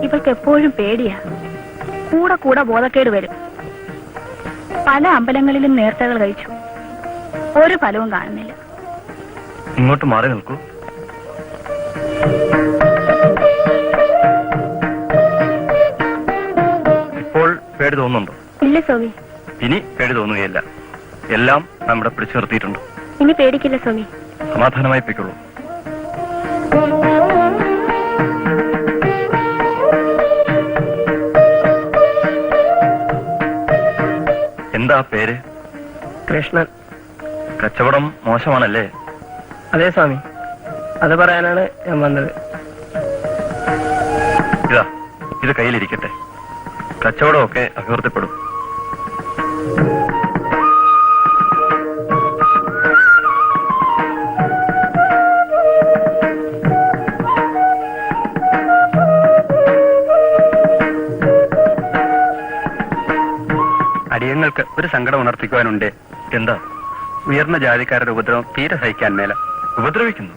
ഇവൾക്ക് എപ്പോഴും പേടിയാ. കൂടെ കൂടെ ബോധക്കേട് വരും. പല അമ്പലങ്ങളിലും നേർച്ചകൾ കഴിച്ചു, ഒരു ഫലവും കാണുന്നില്ല. ഇങ്ങോട്ട് മാറി നിൽക്കൂ. ഇപ്പോൾ പേടി തോന്നുന്നുണ്ടോ? ഇല്ല സ്വാമി. ഇനി പേടി തോന്നുകയില്ല. എല്ലാം നമ്മുടെ പിടിച്ചു നിർത്തിയിട്ടുണ്ട്. ഇനി പേടിക്കില്ല സ്വാമി. സമാധാനമായി പൊയ്ക്കുള്ളൂ. എന്താ പേര്? കൃഷ്ണൻ. കച്ചവടം മോശമാണല്ലേ? അതെ സ്വാമി, അത് പറയാനാണ് ഞാൻ വന്നത്. ഇതാ, ഇത് കയ്യിലിരിക്കട്ടെ. കച്ചവടമൊക്കെ അഭിവൃദ്ധിപ്പെടും. അടിയങ്ങൾക്ക് ഒരു സങ്കടം ഉണർത്തിക്കുവാനുണ്ട്. എന്താ? ഉയർന്ന ജാതിക്കാരുടെ ഉപദ്രവം തീരെ സഹിക്കാൻ മേല. ഉപദ്രവിക്കുന്നു?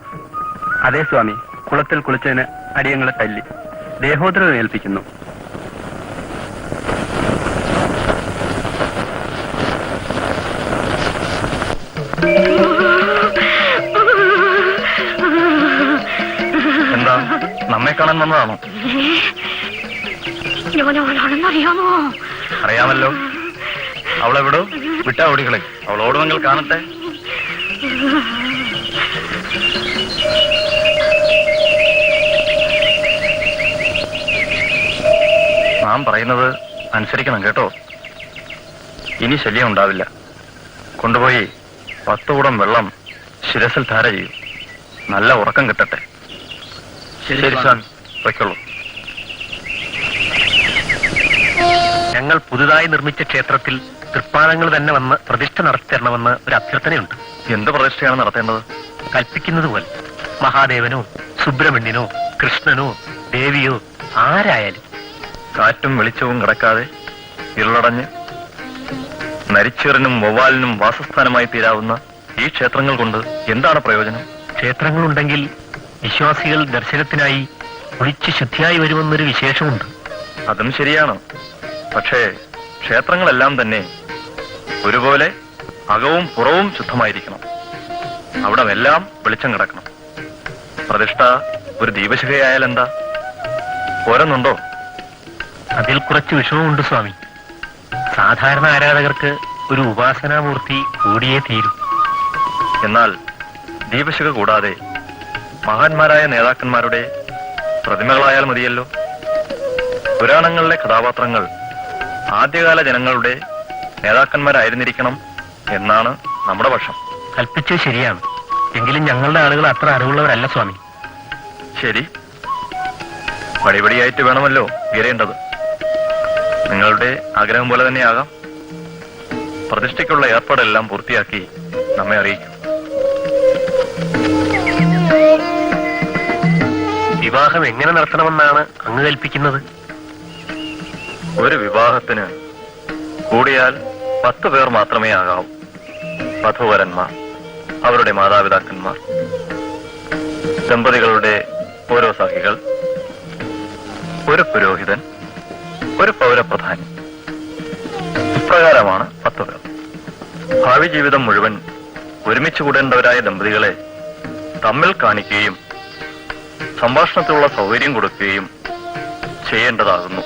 അതേ സ്വാമി, കുളത്തിൽ കുളിച്ചതിന് അടിയങ്ങളെ തല്ലി ദേഹോദ്രവം ഏൽപ്പിക്കുന്നു. എന്താ, നമ്മെ കാണാൻ വന്നതാണോ? അറിയാമോ? അറിയാമല്ലോ. അവളെ വിടൂ, വിട്ടാ ഓടികളെ. അവൾ ഓടുമെങ്കിൽ കാണട്ടെ. നാം പറയുന്നത് അനുസരിക്കണം കേട്ടോ. ഇനി ശല്യം ഉണ്ടാവില്ല. കൊണ്ടുപോയി 10 കുടം വെള്ളം ശിരസിൽ ധാര ചെയ്യും. നല്ല ഉറക്കം കിട്ടട്ടെ. ശരി സാൻ, വയ്ക്കുള്ളൂ. ഞങ്ങൾ പുതുതായി നിർമ്മിച്ച ക്ഷേത്രത്തിൽ തൃപ്പാദങ്ങൾ തന്നെ വന്ന് പ്രതിഷ്ഠ നടത്തിത്തരണമെന്ന് ഒരു അഭ്യർത്ഥനയുണ്ട്. എന്ത് പ്രതിഷ്ഠയാണ് നടത്തേണ്ടത്? കൽപ്പിക്കുന്നത് പോലെ മഹാദേവനോ സുബ്രഹ്മണ്യനോ കൃഷ്ണനോ ദേവിയോ ആരായാലും. കാറ്റും വെളിച്ചവും കിടക്കാതെ ഇരുളടഞ്ഞ് നരിച്ചീറിനും വവ്വാലിനും വാസസ്ഥാനമായി തീരാവുന്ന ഈ ക്ഷേത്രങ്ങൾ കൊണ്ട് എന്താണ് പ്രയോജനം? ക്ഷേത്രങ്ങളുണ്ടെങ്കിൽ വിശ്വാസികൾ ദർശനത്തിനായി ഒളിച്ച് ശുദ്ധിയായി വരുമെന്നൊരു വിശേഷമുണ്ട്. അതും ശരിയാണ്. പക്ഷേ ക്ഷേത്രങ്ങളെല്ലാം തന്നെ ഒരുപോലെ അകവും പുറവും ശുദ്ധമായിരിക്കണം. അവിടമെല്ലാം വെളിച്ചം കിടക്കണം. പ്രതിഷ്ഠ ഒരു ദീപശിഖയായാൽ എന്താ? പോരുന്നുണ്ടോ? അതിൽ കുറച്ച് വിഷമമുണ്ട് സ്വാമി. സാധാരണ ആരാധകർക്ക് ഒരു ഉപാസനാമൂർത്തി കൂടിയേ തീരും. എന്നാൽ ദീപശിഖ കൂടാതെ മഹാന്മാരായ നേതാക്കന്മാരുടെ പ്രതിമകളായാൽ മതിയല്ലോ. പുരാണങ്ങളിലെ കഥാപാത്രങ്ങൾ ആദ്യകാല ജനങ്ങളുടെ നേതാക്കന്മാരായിരുന്നിരിക്കണം എന്നാണ് നമ്മുടെ പക്ഷം. കൽപ്പിച്ചത് ശരിയാണ്. എങ്കിലും ഞങ്ങളുടെ ആളുകൾ അത്ര അറിവുള്ളവരല്ല സ്വാമി. ശരി, പടിപടിയായിട്ട് വേണമല്ലോ ഉയരേണ്ടത്. നിങ്ങളുടെ ആഗ്രഹം പോലെ തന്നെയാകാം. പ്രതിഷ്ഠയ്ക്കുള്ള ഏർപ്പാടെല്ലാം പൂർത്തിയാക്കി നമ്മെ അറിയിക്കും. വിവാഹം എങ്ങനെ നടത്തണമെന്നാണ് അങ്ങ് കൽപ്പിക്കുന്നത്? ഒരു വിവാഹത്തിന് കൂടിയാൽ 10 പേർ മാത്രമേ ആകാവൂ. വധൂവരന്മാർ, അവരുടെ മാതാപിതാക്കന്മാർ, ദമ്പതികളുടെ ഓരോ സഖികൾ, ഒരു പുരോഹിതൻ, ഒരു പൗരപ്രധാനി. ഇപ്രകാരമാണ് 10 പേർ. ഭാവി ജീവിതം മുഴുവൻ ഒരുമിച്ച് കൂടേണ്ടവരായ ദമ്പതികളെ തമ്മിൽ കാണിക്കുകയും സംഭാഷണത്തിലുള്ള സൗകര്യം കൊടുക്കുകയും ചെയ്യേണ്ടതാകുന്നു.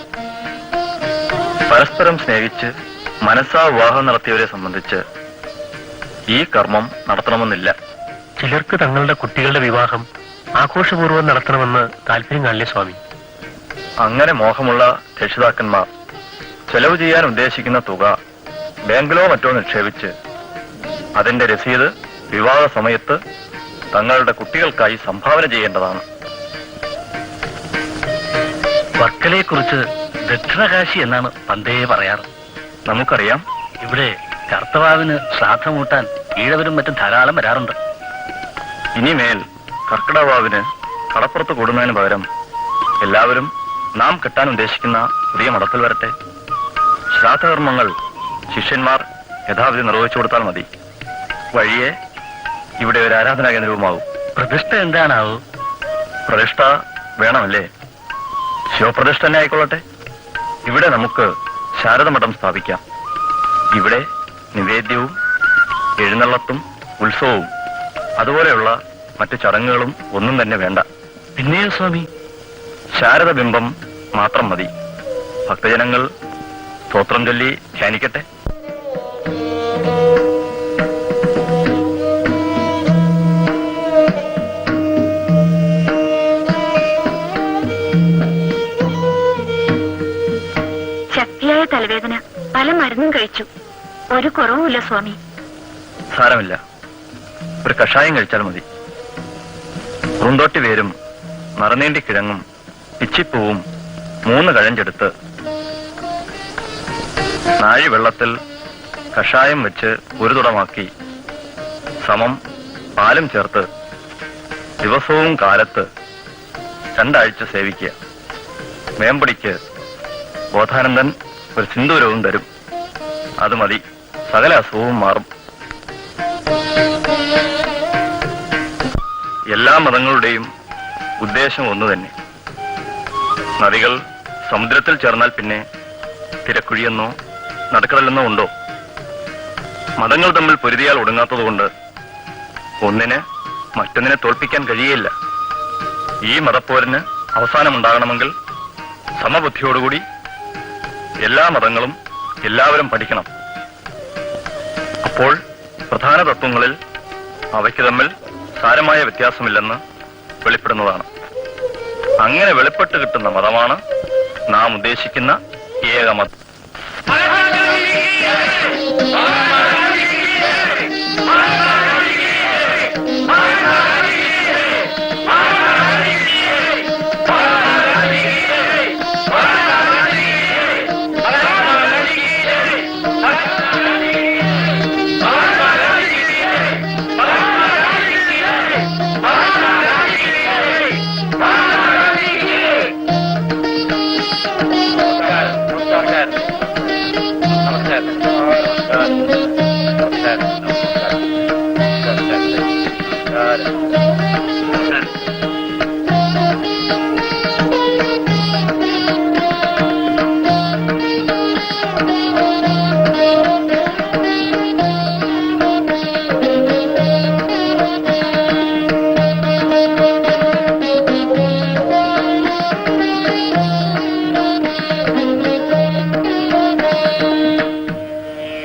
പരസ്പരം സ്നേഹിച്ച് മനസ്സാ വിവാഹം നടത്തിയവരെ സംബന്ധിച്ച് ഈ കർമ്മം നടത്തണമെന്നില്ല. ചിലർക്ക് തങ്ങളുടെ കുട്ടികളുടെ വിവാഹം ആഘോഷപൂർവ്വം നടത്തണമെന്ന് താല്പര്യം കാണില്ലേ സ്വാമി? അങ്ങനെ മോഹമുള്ള രക്ഷിതാക്കന്മാർ ചെലവ് ചെയ്യാൻ ഉദ്ദേശിക്കുന്ന തുക ബാങ്കിലോ മറ്റോ നിക്ഷേപിച്ച് അതിന്റെ രസീത് വിവാഹ സമയത്ത് തങ്ങളുടെ കുട്ടികൾക്കായി സംഭാവന ചെയ്യേണ്ടതാണ്. വർക്കലയെ കുറിച്ച് ദക്ഷിണകാശി എന്നാണ് പണ്ടേ പറയാറ്. നമുക്കറിയാം. ഇവിടെ കർത്തവാവിന് ശ്രാദ്ധമൂട്ടാൻ ഈഴവരും മറ്റും ധാരാളം വരാറുണ്ട്. ഇനിമേൽ കർക്കിടവാവിന് കടപ്പുറത്ത് കൂടുന്നതിന് പകരം എല്ലാവരും നാം കെട്ടാൻ ഉദ്ദേശിക്കുന്ന പുതിയ മഠത്തിൽ വരട്ടെ. ശ്രാദ്ധകർമ്മങ്ങൾ ശിഷ്യന്മാർ യഥാവിധി നിർവഹിച്ചു കൊടുത്താൽ മതി. വഴിയെ ഇവിടെ ഒരു ആരാധനാ കേന്ദ്രവുമാവും. പ്രതിഷ്ഠ എന്താണാവൂ? പ്രതിഷ്ഠ വേണമല്ലേ? ശിവപ്രതിഷ്ഠ തന്നെ ആയിക്കൊള്ളട്ടെ. ഇവിടെ നമുക്ക് ശാരദമഠം സ്ഥാപിക്കാം. ഇവിടെ നിവേദ്യവും എഴുന്നള്ളത്തും ഉത്സവവും അതുപോലെയുള്ള മറ്റു ചടങ്ങുകളും ഒന്നും തന്നെ വേണ്ട. പിന്നെയോ സ്വാമി? ശാരദ ബിംബം മാത്രം മതി. ഭക്തജനങ്ങൾ സ്തോത്രം ചൊല്ലി ധ്യാനിക്കട്ടെ. ശക്തിയായ തലവേദന പല മരുന്നും കഴിച്ചു, ഒരു കുറവുമില്ല സ്വാമി. സാരമില്ല, ഒരു കഷായം കഴിച്ചാൽ മതി. പൂന്തോട്ടി വേരും നറുനീണ്ടി കിഴങ്ങും പിച്ചിപ്പൂവും 3 കഴഞ്ചെടുത്ത് നാഴി വെള്ളത്തിൽ കഷായം വെച്ച് ഒരു തുടമാക്കി സമം പാലും ചേർത്ത് ദിവസവും കാലത്ത് 2 ആഴ്ച സേവിക്കുക. മേമ്പടിക്ക് ബോധാനന്ദൻ ഒരു സിന്ദൂരവും തരും. അത് മതി, സകല അസുഖവും മാറും. എല്ലാ മതങ്ങളുടെയും ഉദ്ദേശം ഒന്നു തന്നെ. നദികൾ സമുദ്രത്തിൽ ചേർന്നാൽ പിന്നെ തിരക്കുഴിയെന്നോ നടുക്കടലെന്നോ ഉണ്ടോ? മതങ്ങൾ തമ്മിൽ പൊരുതിയാൽ ഒടുങ്ങാത്തതുകൊണ്ട് ഒന്നിന് മറ്റൊന്നിനെ തോൽപ്പിക്കാൻ കഴിയില്ല. ഈ മതപ്പോരിന് അവസാനമുണ്ടാകണമെങ്കിൽ സമബുദ്ധിയോടുകൂടി എല്ലാ മതങ്ങളും എല്ലാവരും പഠിക്കണം. അപ്പോൾ പ്രധാന തത്വങ്ങളിൽ അവയ്ക്ക് തമ്മിൽ സാരമായ വ്യത്യാസമില്ലെന്ന് വെളിപ്പെടുന്നതാണ്. അങ്ങനെ വെളിപ്പെട്ട് കിട്ടുന്ന മതമാണ് നാം ഉദ്ദേശിക്കുന്ന ഏകമതം.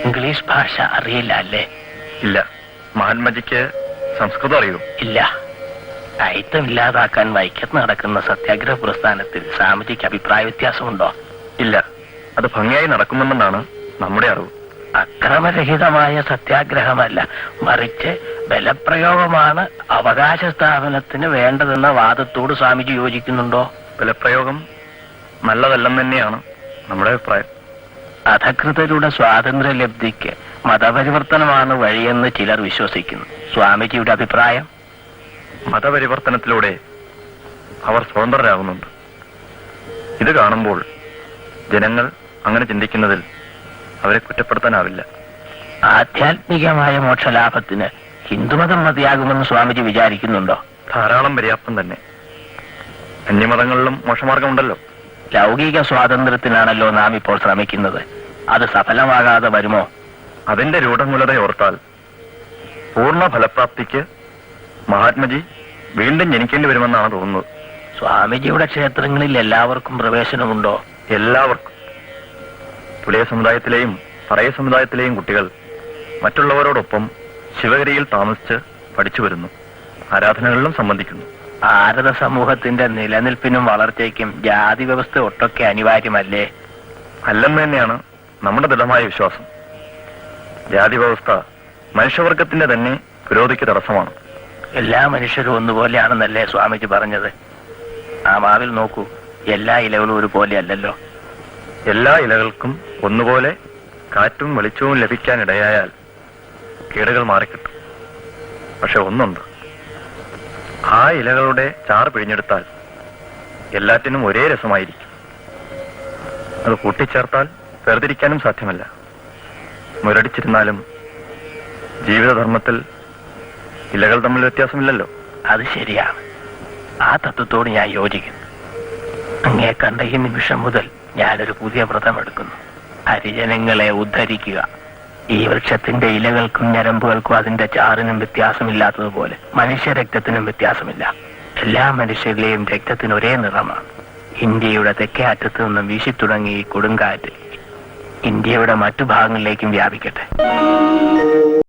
ഇംഗ്ലീഷ് ഭാഷ അറിയില്ല അല്ലേ? ഇല്ല. മഹാത്മജിക്ക് സംസ്കൃതം അറിയൂ? ഇല്ല. അയിത്തം ഇല്ലാതാക്കാൻ വൈക്കത്ത് നടക്കുന്ന സത്യാഗ്രഹ പ്രസ്ഥാനത്തിൽ സ്വാമിജിക്ക് അഭിപ്രായ വ്യത്യാസമുണ്ടോ? ഇല്ല. അത് ഭംഗിയായി നടക്കുമെന്നാണ് നമ്മുടെ അറിവ്. അക്രമരഹിതമായ സത്യാഗ്രഹമല്ല, മറിച്ച് ബലപ്രയോഗമാണ് അവകാശ സ്ഥാപനത്തിന് വേണ്ടതെന്ന വാദത്തോട് സ്വാമിജി യോജിക്കുന്നുണ്ടോ? ബലപ്രയോഗം നല്ലതല്ലെന്ന് തന്നെയാണ് നമ്മുടെ അഭിപ്രായം. അധകൃതരുടെ സ്വാതന്ത്ര്യലബ്ധിക്ക് മതപരിവർത്തനമാണ് വഴിയെന്ന് ചിലർ വിശ്വസിക്കുന്നു. സ്വാമിജിയുടെ അഭിപ്രായം? മതപരിവർത്തനത്തിലൂടെ അവർ സ്വതന്ത്രരാകുന്നുണ്ട്. ഇത് കാണുമ്പോൾ ജനങ്ങൾ അങ്ങനെ ചിന്തിക്കുന്നതിൽ അവരെ കുറ്റപ്പെടുത്താനാവില്ല. ആധ്യാത്മികമായ മോക്ഷലാഭത്തിന് ഹിന്ദുമതം മതിയാകുമെന്ന് സ്വാമിജി വിചാരിക്കുന്നുണ്ടോ? ധാരാളം പര്യാപ്തം തന്നെ. അന്യമതങ്ങളിലും മോക്ഷമാർഗമുണ്ടല്ലോ. ലൗകിക സ്വാതന്ത്ര്യത്തിനാണല്ലോ നാം ഇപ്പോൾ ശ്രമിക്കുന്നത്. അത് സഫലമാകാതെ വരുമോ? അതിന്റെ രൂഢമൂലതയോർത്താൽ പൂർണ്ണ ഫലപ്രാപ്തിക്ക് മഹാത്മജി വീണ്ടും ജനിക്കേണ്ടി വരുമെന്നാണ് തോന്നുന്നത്. സ്വാമിജിയുടെ ക്ഷേത്രങ്ങളിൽ എല്ലാവർക്കും പ്രവേശനമുണ്ടോ? എല്ലാവർക്കും. പുലയ സമുദായത്തിലെയും പറയ സമുദായത്തിലെയും കുട്ടികൾ മറ്റുള്ളവരോടൊപ്പം ശിവഗിരിയിൽ താമസിച്ച് പഠിച്ചു വരുന്നു. ആരാധനകളിലും സംബന്ധിക്കുന്നു. ഭാരത സമൂഹത്തിന്റെ നിലനിൽപ്പിനും വളർച്ചയ്ക്കും ജാതി വ്യവസ്ഥ ഒട്ടൊക്കെ അനിവാര്യമല്ലേ? അല്ലെന്ന് തന്നെയാണ് നമ്മുടെ ദൃഢമായ വിശ്വാസം. ജാതി വ്യവസ്ഥ മനുഷ്യവർഗത്തിന്റെ തന്നെ പുരോഗതിക്ക് തടസ്സമാണ്. എല്ലാ മനുഷ്യരും ഒന്നുപോലെയാണെന്നല്ലേ സ്വാമിജി പറഞ്ഞത്? ആ മാവിൽ നോക്കൂ, എല്ലാ ഇലകളും ഒരുപോലെ അല്ലല്ലോ. എല്ലാ ഇലകൾക്കും ഒന്നുപോലെ കാറ്റും വെളിച്ചവും ലഭിക്കാനിടയായാൽ കേടുകൾ മാറിക്കിട്ടും. പക്ഷെ ഒന്നുണ്ട്, ആ ഇലകളുടെ ചാറ് പിഴിഞ്ഞെടുത്താൽ എല്ലാറ്റിനും ഒരേ രസമായിരിക്കും. അത് കൂട്ടിച്ചേർത്താൽ വേർതിരിക്കാനും സാധ്യമല്ല. മുരടിച്ചിരുന്നാലും ജീവിതധർമ്മത്തിൽ ഇലകൾ തമ്മിൽ വ്യത്യാസമില്ലല്ലോ. അത് ശരിയാണ്. ആ തത്വത്തോട് ഞാൻ യോജിക്കുന്നു. അങ്ങേ കണ്ട ഈ നിമിഷം മുതൽ ഞാനൊരു പുതിയ വ്രതം എടുക്കുന്നു. ഹരിജനങ്ങളെ ഉദ്ധരിക്കുക. ഈ വൃക്ഷത്തിന്റെ ഇലകൾക്കും ഞരമ്പുകൾക്കും അതിന്റെ ചാറിനും വ്യത്യാസമില്ലാത്തതുപോലെ മനുഷ്യരക്തത്തിനും വ്യത്യാസമില്ല. എല്ലാ മനുഷ്യരുടെയും രക്തത്തിന് ഒരേ നിറമാണ്. ഇന്ത്യയുടെ തെക്കേ അറ്റത്ത് നിന്നും വീശിത്തുടങ്ങി ഈ കൊടുങ്കാറ്റ് ഇന്ത്യയുടെ മറ്റു ഭാഗങ്ങളിലേക്കും വ്യാപിക്കട്ടെ.